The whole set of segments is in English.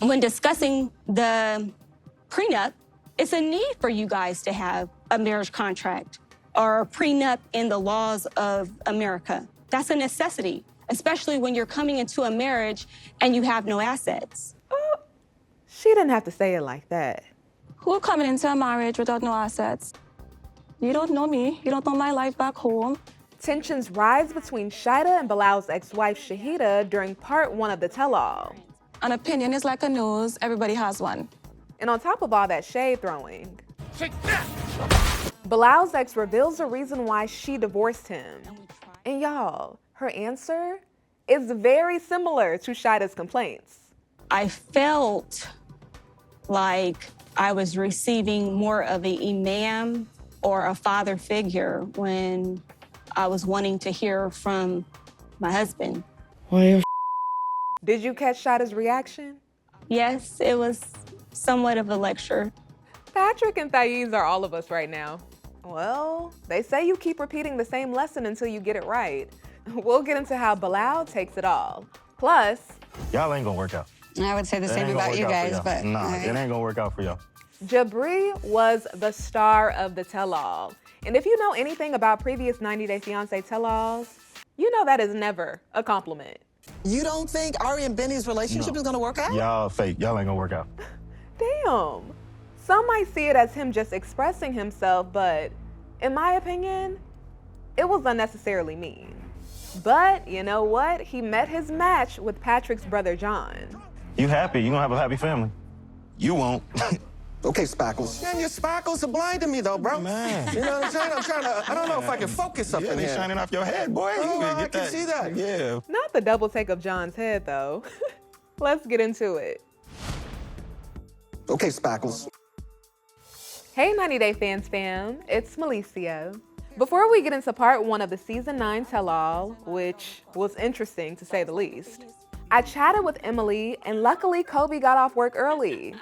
When discussing the prenup, it's a need for you guys to have a marriage contract or a prenup in the laws of America. That's a necessity, especially when you're coming into a marriage and you have no assets. Oh, she didn't have to say it like that. Who coming into a marriage without no assets? You don't know me. You don't know my life back home. Tensions rise between Shahida and Bilal's ex-wife Shahida during part 1 of the tell-all. An opinion is like a nose. Everybody has one. And on top of all that shade throwing, Bilal's ex reveals the reason why she divorced him. And y'all, her answer is very similar to Shahida's complaints. I felt like I was receiving more of an imam or a father figure when I was wanting to hear from my husband. Did you catch Shahida's reaction? Yes, it was somewhat of a lecture. Patrick and Thais are all of us right now. Well, they say you keep repeating the same lesson until you get it right. We'll get into how Bilal takes it all. Plus, y'all ain't gonna work out. I would say the same about you guys, but... Nah, it ain't gonna work out for y'all. Jabri was the star of the tell-all. And if you know anything about previous 90 Day Fiancé tell-alls, you know that is never a compliment. You don't think Ari and Bini's relationship is gonna work out? Y'all fake. Y'all ain't gonna work out. Damn. Some might see it as him just expressing himself, but in my opinion, it was unnecessarily mean. But you know what? He met his match with Patrick's brother, John. You happy? You gonna have a happy family? You won't. Okay, Spackles. Man, your Spackles are blinding me, though, bro. Man. You know what I'm saying? I'm trying to, I don't know if I can focus up in they here. shining off your head, boy. Oh, You I can see that. Yeah. Not the double take of John's head, though. Let's get into it. Okay, Spackles. Hey 90 Day Fans fam, it's Melicia. Before we get into part 1 of the season 9 tell-all, which was interesting to say the least, I chatted with Emily and luckily Kobe got off work early.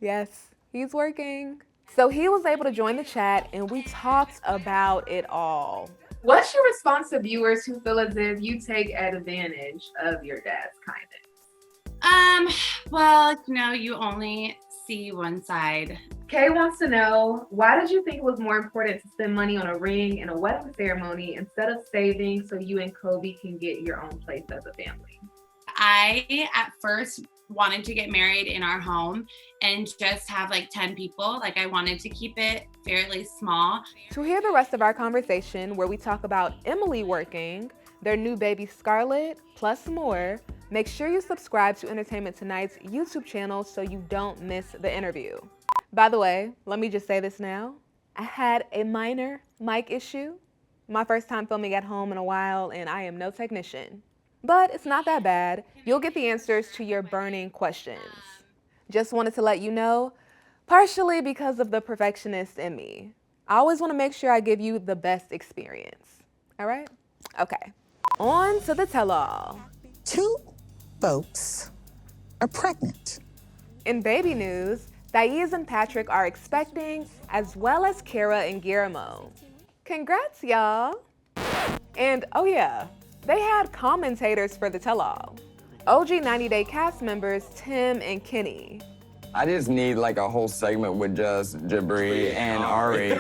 Yes, he's working. So he was able to join the chat and we talked about it all. What's your response to viewers who feel as if you take advantage of your dad's kindness? Well, you only see one side. Kay wants to know, why did you think it was more important to spend money on a ring and a wedding ceremony instead of saving so you and Kobe can get your own place as a family? I, at first, wanted to get married in our home and just have like 10 people. Like I wanted to keep it fairly small. To hear the rest of our conversation where we talk about Emily working, their new baby Scarlett, plus more, make sure you subscribe to Entertainment Tonight's YouTube channel so you don't miss the interview. By the way, let me just say this now. I had a minor mic issue. My first time filming at home in a while, and I am no technician. But it's not that bad. You'll get the answers to your burning questions. Just wanted to let you know, partially because of the perfectionist in me. I always want to make sure I give you the best experience. All right? Okay. On to the tell-all. 2 folks are pregnant. In baby news, Thais and Patrick are expecting, as well as Kara and Guillermo. Congrats, y'all. And oh yeah, they had commentators for the tell-all. OG 90 Day cast members Tim and Kenny. I just need like a whole segment with just Jibri and Ari.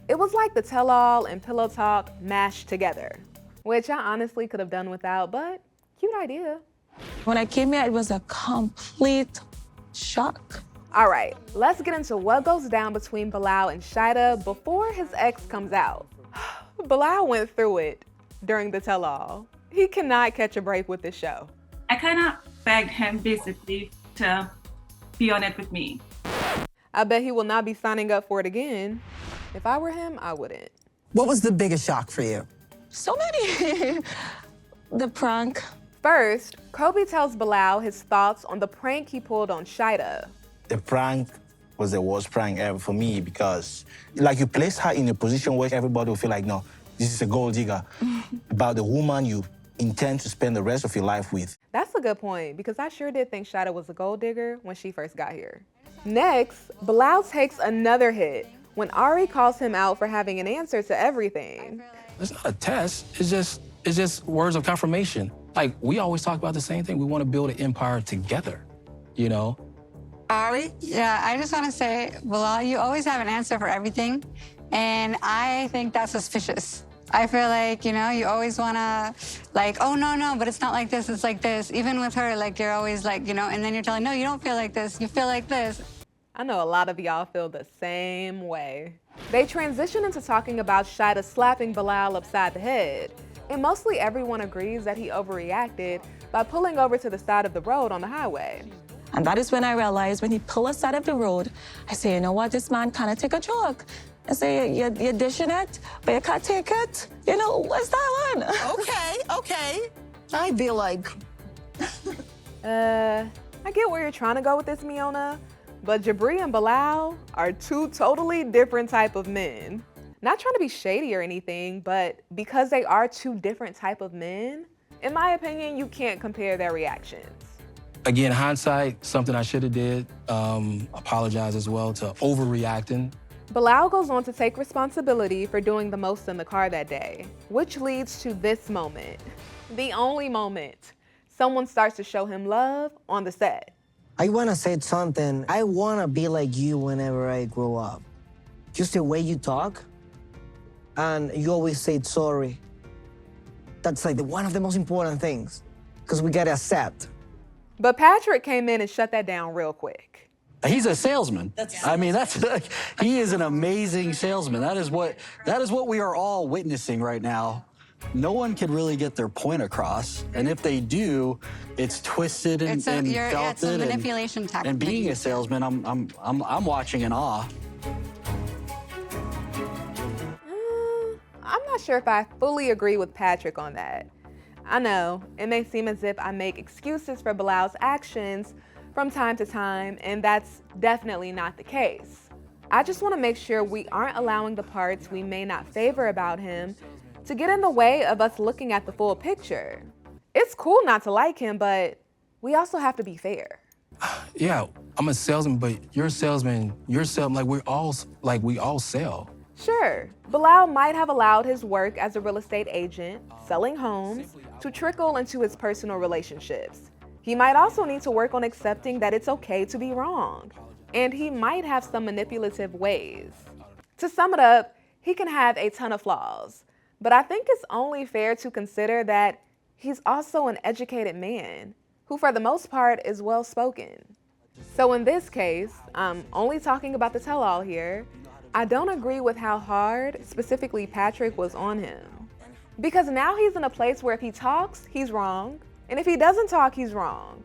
It was like the tell-all and pillow talk mashed together, which I honestly could have done without, but cute idea. When I came here, it was a complete shock. All right, let's get into what goes down between Bilal and Shahida before his ex comes out. Bilal went through it during the tell-all. He cannot catch a break with this show. I kind of begged him basically to be on it with me. I bet he will not be signing up for it again. If I were him, I wouldn't. What was the biggest shock for you? So many. The prank. First, Kobe tells Bilal his thoughts on the prank he pulled on Shahida. The prank was the worst prank ever for me because, like, you place her in a position where everybody will feel like, no, this is a gold digger about the woman you intend to spend the rest of your life with. That's a good point, because I sure did think Shahida was a gold digger when she first got here. Next, Bilal takes another hit when Ari calls him out for having an answer to everything. It's not a test, it's just words of confirmation. Like, we always talk about the same thing. We want to build an empire together, Ari? Yeah, I just want to say, Bilal, you always have an answer for everything. And I think that's suspicious. I feel like, you always want to, like, oh, no, but it's not like this, it's like this. Even with her, like, you're always like, and then you're telling, no, you don't feel like this, you feel like this. I know a lot of y'all feel the same way. They transition into talking about Shahida slapping Bilal upside the head. And mostly everyone agrees that he overreacted by pulling over to the side of the road on the highway. And that is when I realized when he pulled aside of the road, I say, you know what, this man kind of take a joke. I say, you're dishing it, but you can't take it. What's that one? Okay. I feel like... I get where you're trying to go with this, Miona, but Jibri and Bilal are two totally different type of men. Not trying to be shady or anything, but because they are two different type of men, in my opinion, you can't compare their reactions. Again, hindsight, something I should have did. Apologize as well to overreacting. Bilal goes on to take responsibility for doing the most in the car that day, which leads to this moment. The only moment someone starts to show him love on the set. I want to say something. I want to be like you whenever I grow up. Just the way you talk, and you always say sorry. That's like one of the most important things, because we got to accept. But Patrick came in and shut that down real quick. He's a salesman. He is an amazing salesman. That is what we are all witnessing right now. No one can really get their point across, and if they do, it's twisted and It's a felted. manipulation tactic. And being a salesman, I'm watching in awe. I'm not sure if I fully agree with Patrick on that. I know, it may seem as if I make excuses for Bilal's actions from time to time, and that's definitely not the case. I just want to make sure we aren't allowing the parts we may not favor about him to get in the way of us looking at the full picture. It's cool not to like him, but we also have to be fair. Yeah, I'm a salesman, but you're a salesman. We all sell. Sure, Bilal might have allowed his work as a real estate agent, selling homes, to trickle into his personal relationships. He might also need to work on accepting that it's okay to be wrong. And he might have some manipulative ways. To sum it up, he can have a ton of flaws, but I think it's only fair to consider that he's also an educated man who, for the most part, is well-spoken. So in this case, I'm only talking about the tell-all here, I don't agree with how hard, specifically Patrick, was on him. Because now he's in a place where if he talks, he's wrong, and if he doesn't talk, he's wrong.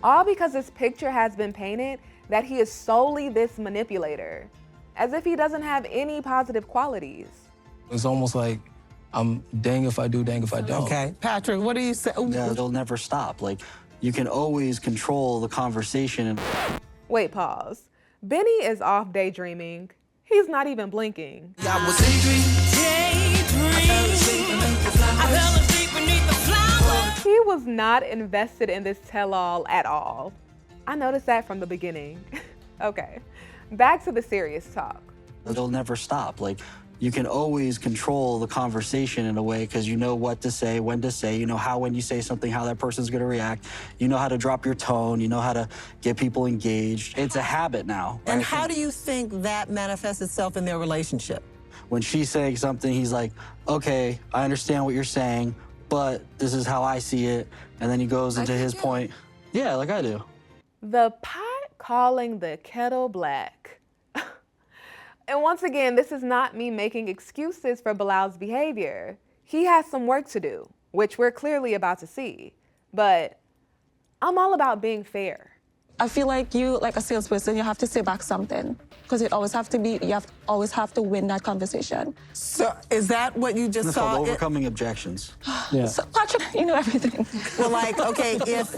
All because this picture has been painted that he is solely this manipulator, as if he doesn't have any positive qualities. It's almost like I'm dang if I do, dang if I don't. Okay, Patrick, what do you say? Yeah, they'll never stop. You can always control the conversation. Wait, pause. Bini is off daydreaming. He's not even blinking. I was He was not invested in this tell-all at all. I noticed that from the beginning. Okay, back to the serious talk. They'll never stop. You can always control the conversation in a way because you know what to say, when to say, you know how when you say something, how that person's gonna react. You know how to drop your tone, you know how to get people engaged. It's a habit now. And how do you think that manifests itself in their relationship? When she's saying something, he's like, okay, I understand what you're saying, but this is how I see it. And then he goes into his point. Yeah, like I do. The pot calling the kettle black. And once again, this is not me making excuses for Bilal's behavior. He has some work to do, which we're clearly about to see. But I'm all about being fair. I feel like you, like a salesperson, you have to say back something. Because you always have to win that conversation. So is that what you just It's saw? called overcoming objections. Yeah. So, Patrick, you know everything. Well, okay, if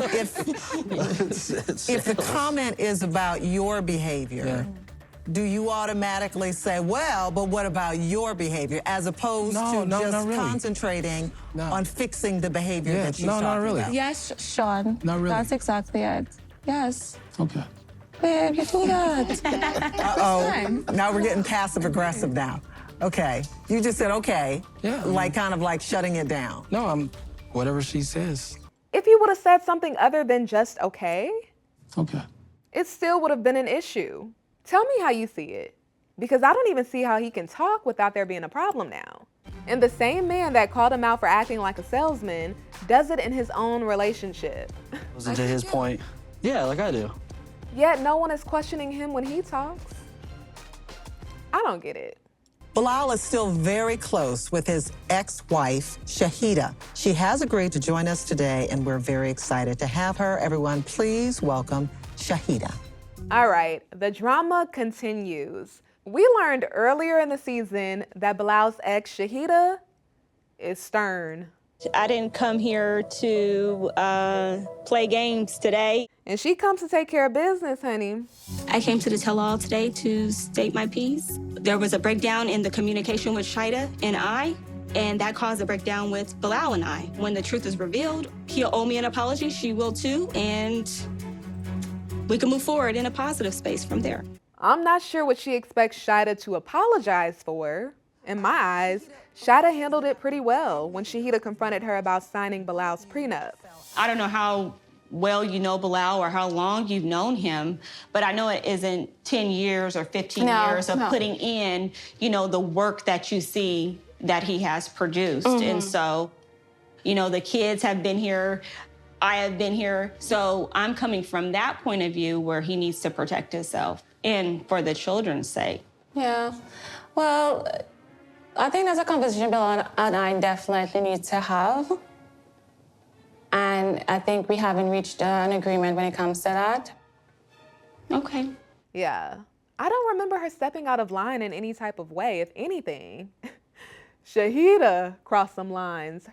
the comment is about your behavior, do you automatically say, well, but what about your behavior, as opposed to just not really. Concentrating on fixing the behavior that she's talking not really. about? Yes, Sean. Not really. That's exactly it. Yes. Okay. Babe, you do that. Uh-oh, now we're getting passive-aggressive now. Okay, you just said okay, kind of like shutting it down. No, whatever she says. If he would have said something other than just okay. Okay. it still would have been an issue. Tell me how you see it, because I don't even see how he can talk without there being a problem now. And the same man that called him out for acting like a salesman does it in his own relationship. Listen to his point. Yeah, like I do. Yet no one is questioning him when he talks. I don't get it. Bilal is still very close with his ex-wife, Shahida. She has agreed to join us today, and we're very excited to have her. Everyone, please welcome Shahida. All right, the drama continues. We learned earlier in the season that Bilal's ex, Shahida, is stern. I didn't come here to play games today. And she comes to take care of business, honey. I came to the tell-all today to state my piece. There was a breakdown in the communication with Shahida and I, and that caused a breakdown with Bilal and I. When the truth is revealed, he'll owe me an apology, she will too, and we can move forward in a positive space from there. I'm not sure what she expects Shahida to apologize for. In my eyes, Shahida handled it pretty well when Shahida confronted her about signing Bilal's prenup. I don't know how well you know Bilal or how long you've known him, but I know it isn't 10 years or 15 years of putting in, you know, the work that you see that he has produced. And so, you know, the kids have been here, I have been here. So I'm coming from that point of view where he needs to protect himself and for the children's sake. Yeah. Well, I think that's a conversation Bilal and I definitely need to have. And I think we haven't reached an agreement when it comes to that. Okay. Yeah. I don't remember her stepping out of line in any type of way, if anything. Shahida crossed some lines.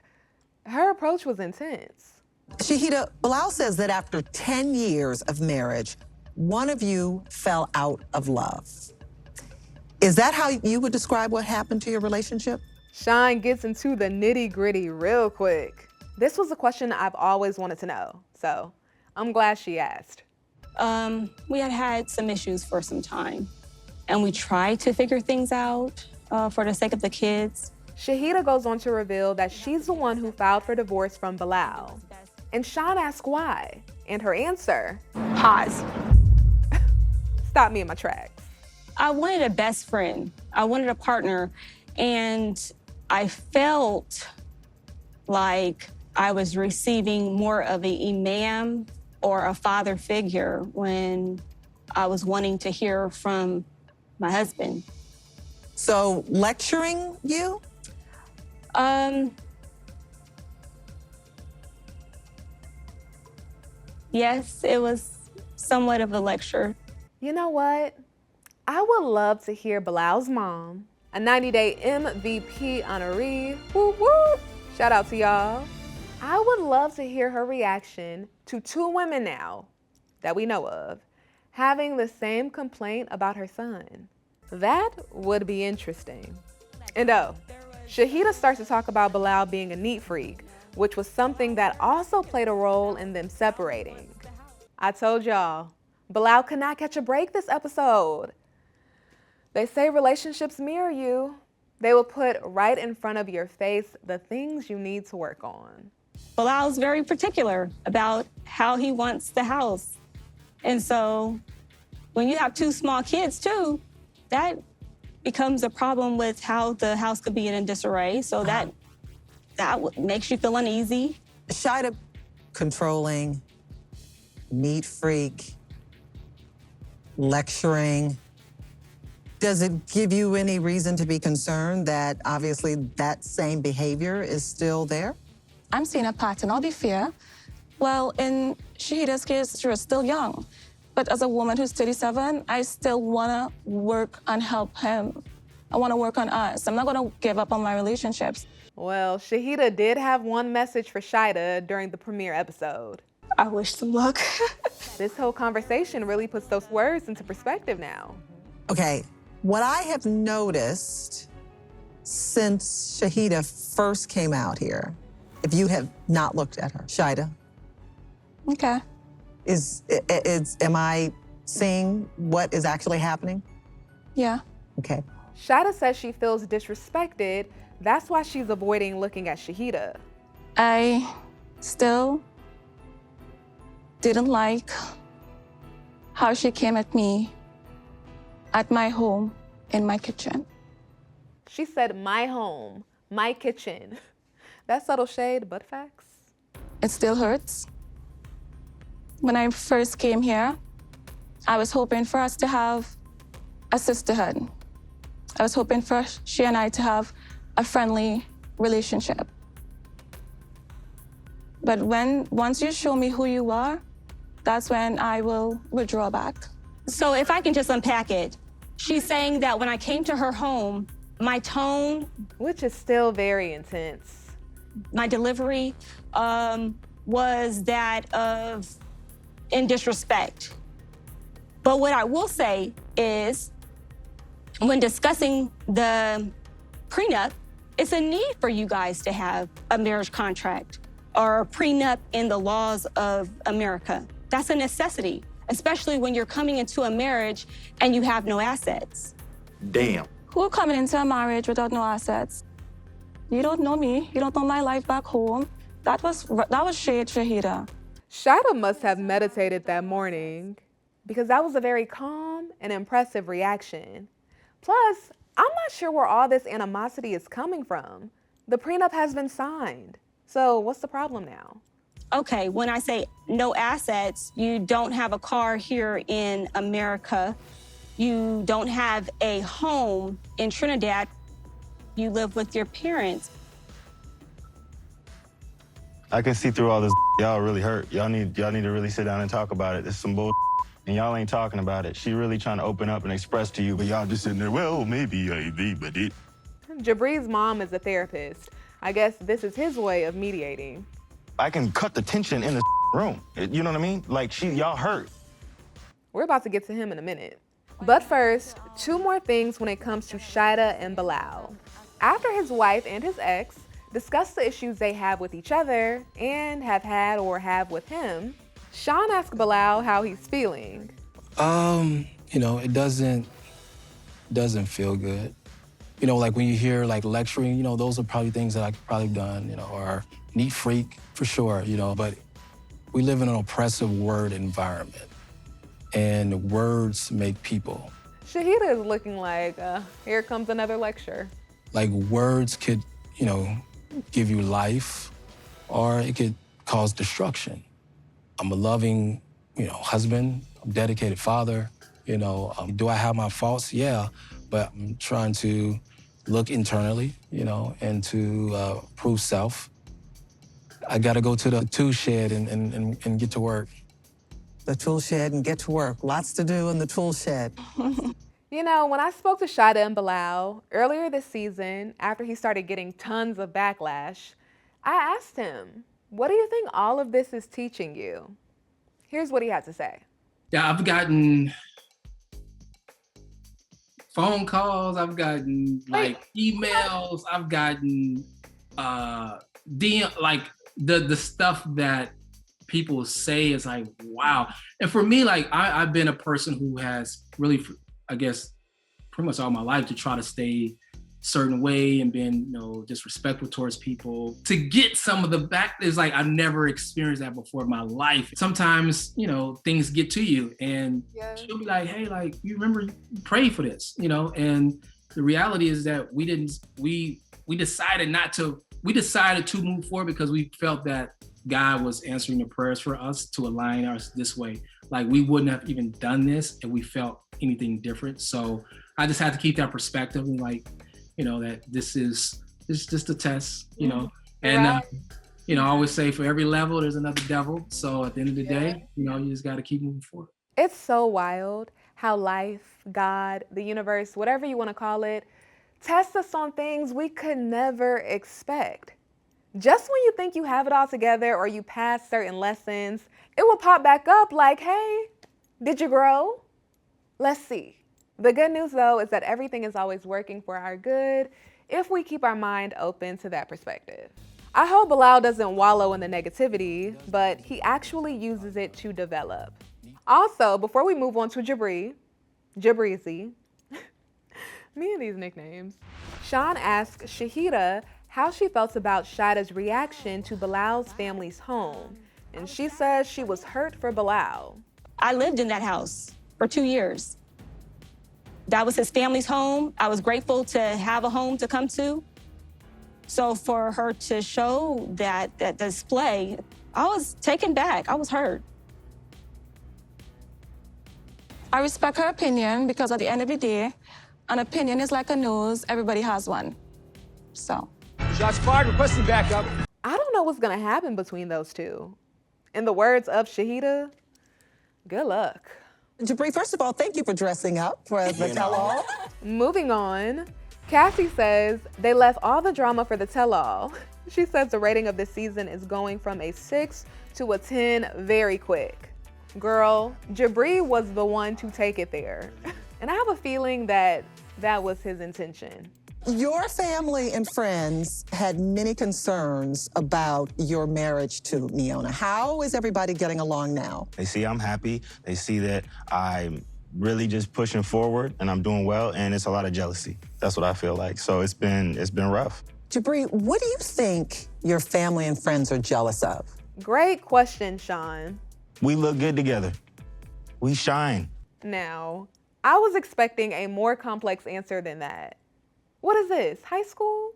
Her approach was intense. Shahida, Bilal says that after 10 years of marriage, one of you fell out of love. Is that how you would describe what happened to your relationship? Sean gets into the nitty-gritty real quick. This was a question I've always wanted to know, so I'm glad she asked. We had some issues for some time, and we tried to figure things out for the sake of the kids. Shahida goes on to reveal that she's the one who filed for divorce from Bilal. And Sean asks why, and her answer, pause. Stop me in my tracks. I wanted a best friend. I wanted a partner, and I felt like I was receiving more of an imam or a father figure when I was wanting to hear from my husband. So lecturing you? Yes, it was somewhat of a lecture. You know what? I would love to hear Bilal's mom, a 90-day MVP honoree, whoop whoop, shout out to y'all. I would love to hear her reaction to two women now that we know of having the same complaint about her son. That would be interesting. And Shahida starts to talk about Bilal being a neat freak, which was something that also played a role in them separating. I told y'all, Bilal could not catch a break this episode. They say relationships mirror you. They will put right in front of your face the things you need to work on. Bilal's very particular about how he wants the house. And so when you have two small kids too, that becomes a problem with how the house could be in disarray. So that makes you feel uneasy. Shahida, controlling, neat freak, lecturing. Does it give you any reason to be concerned that obviously that same behavior is still there? I'm seeing a pattern, I'll be fair. Well, in Shahida's case, she was still young. But as a woman who's 37, I still wanna work and help him. I wanna work on us. I'm not gonna give up on my relationships. Well, Shahida did have one message for Shahida during the premiere episode. I wish some luck. This whole conversation really puts those words into perspective now. Okay, what I have noticed since Shahida first came out here, if you have not looked at her, Shahida. Okay. Am I seeing what is actually happening? Yeah. Okay. Shahida says she feels disrespected. That's why she's avoiding looking at Shahida. I still didn't like how she came at me at my home in my kitchen. She said, my home, my kitchen. That's subtle shade, but facts. It still hurts. When I first came here, I was hoping for us to have a sisterhood. I was hoping for she and I to have a friendly relationship. But once you show me who you are, that's when I will withdraw back. So if I can just unpack it, she's saying that when I came to her home, my tone, which is still very intense, my delivery was that of in disrespect. But what I will say is, when discussing the prenup, it's a need for you guys to have a marriage contract or a prenup in the laws of America. That's a necessity, especially when you're coming into a marriage and you have no assets. Damn. Who are coming into a marriage without no assets? You don't know me. You don't know my life back home. That was shade, Shahida. Shahida must have meditated that morning because that was a very calm and impressive reaction. Plus, I'm not sure where all this animosity is coming from. The prenup has been signed. So what's the problem now? Okay, when I say no assets, you don't have a car here in America. You don't have a home in Trinidad. You live with your parents. I can see through all this. Y'all really hurt. Y'all need to really sit down and talk about it. This is some bull, and y'all ain't talking about it. She really trying to open up and express to you, but y'all just sitting there, well, maybe I be, but it. Jabri's mom is a therapist. I guess this is his way of mediating. I can cut the tension in the room. You know what I mean? Like, y'all hurt. We're about to get to him in a minute. But first, two more things when it comes to Shaeeda and Bilal. After his wife and his ex discussed the issues they have with each other and have had or have with him, Sean asked Bilal how he's feeling. It doesn't feel good. Like when you hear like lecturing, those are probably things that I could probably done, or neat freak for sure, but we live in an oppressive word environment and words make people. Shahida is looking like, here comes another lecture. Like words could, give you life or it could cause destruction. I'm a loving, husband, I'm a dedicated father, do I have my faults? Yeah, but I'm trying to look internally, and to prove self. I gotta go to the tool shed and get to work. The tool shed and get to work. Lots to do in the tool shed. When I spoke to Shaeeda and Bilal earlier this season, after he started getting tons of backlash, I asked him, what do you think all of this is teaching you? Here's what he had to say. Yeah, I've gotten phone calls, I've gotten emails, I've gotten DM, like the stuff that people say is like, wow. And for me, like I've been a person who has really, I guess, pretty much all my life to try to stay a certain way and been, disrespectful towards people. To get some of the back is like, I've never experienced that before in my life. Sometimes, things get to you and she'll be like, hey, like, you remember, you prayed for this, and the reality is that we decided to move forward because we felt that God was answering the prayers for us to align us this way. Like we wouldn't have even done this if we felt anything different. So I just had to keep that perspective and that this is just a test, and I always say for every level, there's another devil. So at the end of the day, you just got to keep moving forward. It's so wild how life, God, the universe, whatever you want to call it, tests us on things we could never expect. Just when you think you have it all together or you pass certain lessons, it will pop back up like, hey, did you grow? Let's see. The good news, though, is that everything is always working for our good if we keep our mind open to that perspective. I hope Bilal doesn't wallow in the negativity, but he actually uses it to develop. Also, before we move on to Jibri, Jibrizi, me and these nicknames, Sean asked Shahida how she felt about Shaida's reaction to Bilal's family's home, and she says she was hurt for Bilal. I lived in that house for 2 years. That was his family's home. I was grateful to have a home to come to. So for her to show that display, I was taken back. I was hurt. I respect her opinion because at the end of the day, an opinion is like a nose. Everybody has one. So. Shots fired, requesting backup. I don't know what's gonna happen between those two. In the words of Shahida, good luck. Jabri, first of all, thank you for dressing up for the tell-all. Moving on, Cassie says they left all the drama for the tell-all. She says the rating of this season is going from a 6 to a 10 very quick. Girl, Jibri was the one to take it there. And I have a feeling that that was his intention. Your family and friends had many concerns about your marriage to Miona. How is everybody getting along now? They see I'm happy. They see that I'm really just pushing forward and I'm doing well, and it's a lot of jealousy. That's what I feel like. So it's been rough. Jabri, what do you think your family and friends are jealous of? Great question, Sean. We look good together. We shine. Now, I was expecting a more complex answer than that. What is this, high school?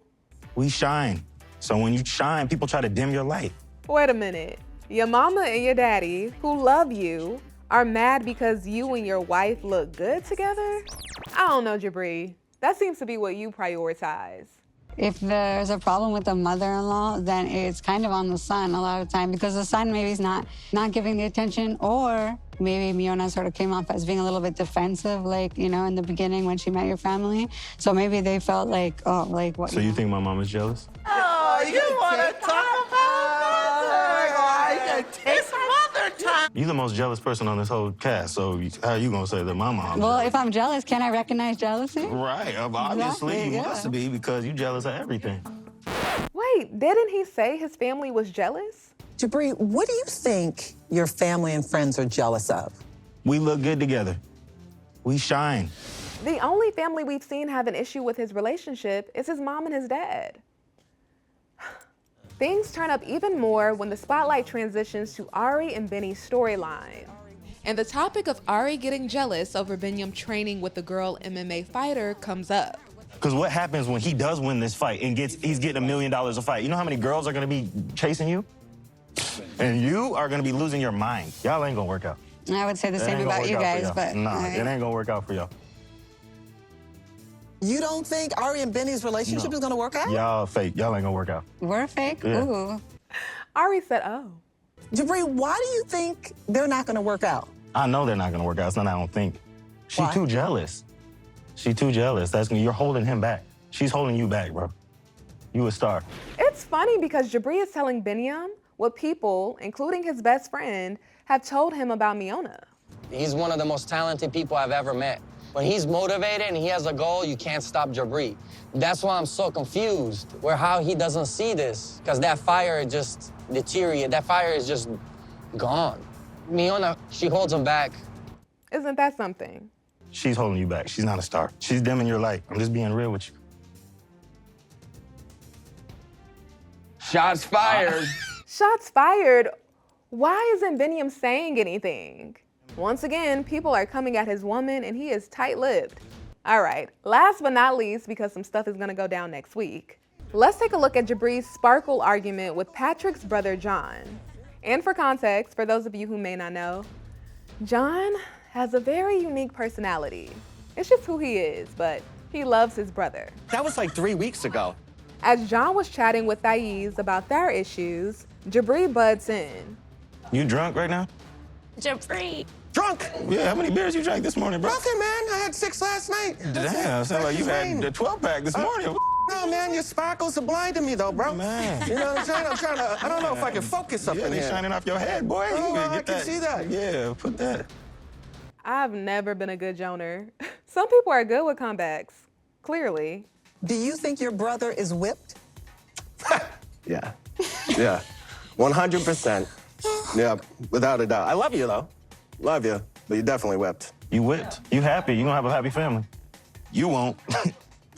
We shine. So when you shine, people try to dim your light. Wait a minute. Your mama and your daddy, who love you, are mad because you and your wife look good together? I don't know, Jabri. That seems to be what you prioritize. If there's a problem with the mother-in-law, then it's kind of on the son a lot of time because the son maybe is not giving the attention, or maybe Miona sort of came off as being a little bit defensive, like, you know, in the beginning when she met your family. So maybe they felt like, oh, like what? So you think my mom is jealous? Oh, you want to talk about mother? You can taste mother time. You're the most jealous person on this whole cast, so how are you gonna say that my mom? Well, if I'm jealous, can I recognize jealousy? Right, obviously Exactly, you must be because you're jealous of everything. Wait, didn't he say his family was jealous? Jabri, what do you think your family and friends are jealous of? We look good together. We shine. The only family we've seen have an issue with his relationship is his mom and his dad. Things turn up even more when the spotlight transitions to Ari and Bini's storyline. And the topic of Ari getting jealous over Binyam training with the girl MMA fighter comes up. Because what happens when he does win this fight and he's getting $1 million a fight? You know how many girls are gonna be chasing you? And you are gonna be losing your mind. Y'all ain't gonna work out. I would say the same about you guys, but... Nah, it ain't gonna work out for y'all. You don't think Ari and Bini's relationship is gonna work out? Y'all fake. Y'all ain't gonna work out. We're fake? Yeah. Ooh. Ari said, oh. Jabri, why do you think they're not gonna work out? I know they're not gonna work out. It's not I don't think. She's Why? too jealous. She's too jealous. You're holding him back. She's holding you back, bro. You a star. It's funny because Jabri is telling Binyam what people, including his best friend, have told him about Miona. He's one of the most talented people I've ever met. When he's motivated and he has a goal, you can't stop Jabri. That's why I'm so confused where how he doesn't see this, because that fire just deteriorated. That fire is just gone. Miona, she holds him back. Isn't that something? She's holding you back. She's not a star. She's dimming your light. I'm just being real with you. Shots fired. Shots fired? Why isn't Binyam saying anything? Once again, people are coming at his woman and he is tight-lipped. All right, last but not least, because some stuff is gonna go down next week, let's take a look at Jabri's sparkle argument with Patrick's brother, John. And for context, for those of you who may not know, John has a very unique personality. It's just who he is, but he loves his brother. That was like 3 weeks ago. As John was chatting with Thais about their issues, Jabri butts in. You drunk right now? Jabri. Drunk. Yeah, how many beers you drank this morning, bro? Nothing, man. I had 6 last night. Damn, sound like you had the 12-pack this morning. No, man, your sparkles are blinding me, though, bro. Man. You know what I'm trying to, I don't know if I can focus up Yeah, in they here. shining off your head, boy. Oh, You better I get can that. see that. Yeah, put that. I've never been a good Joner. Some people are good with comebacks, clearly. Do you think your brother is whipped? Yeah. Yeah. 100%. Yeah, without a doubt. I love you, though. Love you, but you're definitely whipped. You whipped. You happy. You gonna have a happy family. You won't.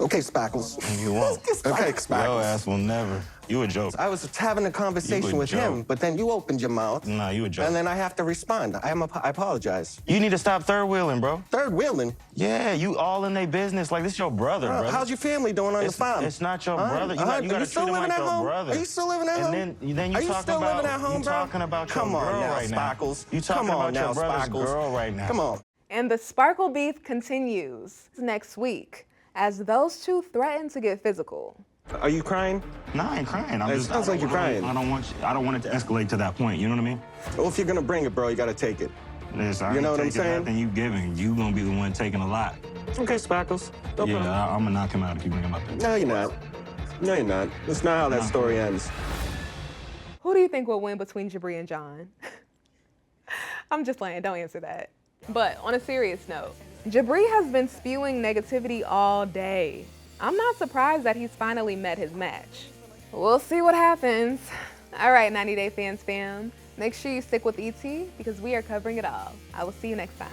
Okay, Spackles. You won't. Okay, Spackles. Your ass will never. You a joke. I was having a conversation with him, but then you opened your mouth. Nah, you a joke. And then I have to respond. I apologize. You need to stop third wheeling, bro. Third wheeling? Yeah, you all in their business. Like, this your brother, brother. How's your family doing on the farm? It's not your brother. You gotta treat him like your brother. Are you still living at home? And then you Are you talking still about, living at home, you bro? talking about your Come on girl now, right now. Sparkles. You talking Come on about now, your brother's Sparkles. girl right now. Come on. And the sparkle beef continues next week as those two threaten to get physical. Are you crying? No, I ain't crying. It sounds like you're crying. I don't want it to escalate to that point. You know what I mean? Well, if you're gonna bring it, bro, you gotta take it. Listen, You know what I'm taking saying? Nothing you giving. You gonna be the one taking a lot. Okay, Sparkles. No problem. I'm gonna knock him out if you bring him up there. No, you're not. No, you're not. That's not how that story ends. Who do you think will win between Jibri and John? I'm just playing, don't answer that. But on a serious note, Jabri has been spewing negativity all day. I'm not surprised that he's finally met his match. We'll see what happens. All right, 90 Day Fans fam, make sure you stick with ET because we are covering it all. I will see you next time.